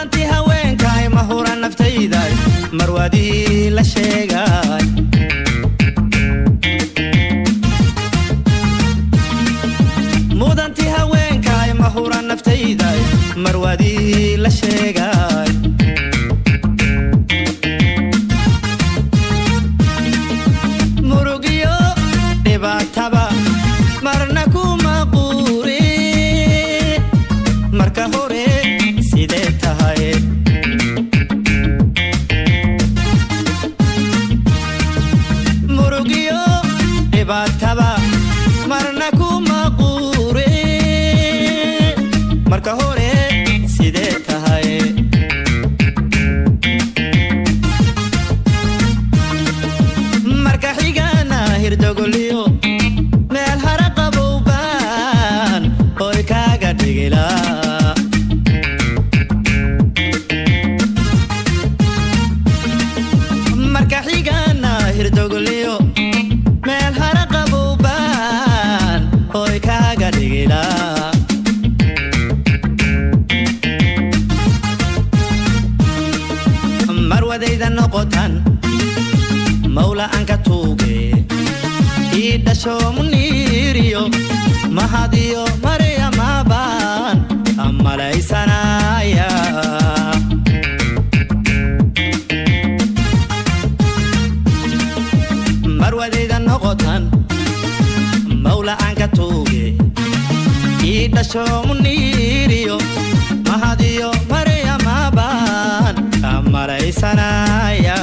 mudanti haweenkay mahura naftayday marwadii la sheegay mudanti haweenkay mahura naftayday marwadii la sheegay murugiyo dhibaataba marna kuma quuri marka hore sidee tahay murugiyo dhibaataba marna kuma quuri marka hore sidee tahay marka xigana hirdogoliyo meel hara qabowbaan oy kaaga dhigila marka xigana hirdogoliyo meel hara qabowbaan oy kaaga dhigila marwadayda noqotan mawla anka tuuge idasho muniriyo mahadiyo maryamaban amalaysanaya marwadayda noqotan mawla anka tuuge idasho muniriyo mahadiyo maryamaban amalaysanaya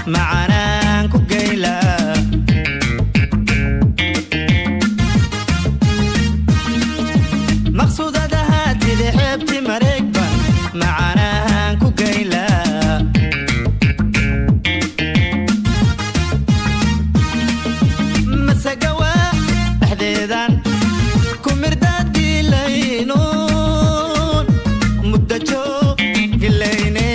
معانان كوكيلا مقصودة دهاتي دي حبتي مريكبا معانان كوكيلا مساقوا تحديدان كومردادي لينون مدجو قليني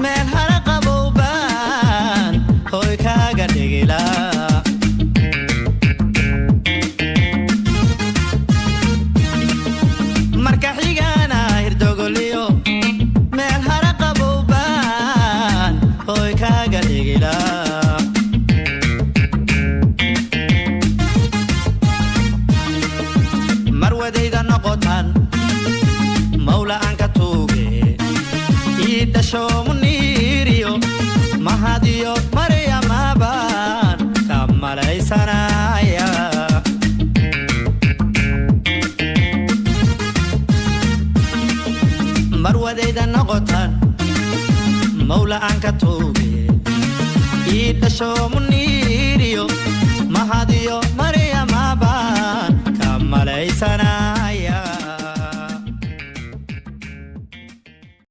meel hara qabowbaan hoy kaaga dhigila marka xigana hirdogoliyo meel hara qabowbaan hoy kaaga dhigila marwadayda noqotan mawla anka tuuge idasho muniriyo mahadiyo maryamaban kamalaysanaya marwadayda noqotan mawla anka tuuge idasho muniriyo mahadiyo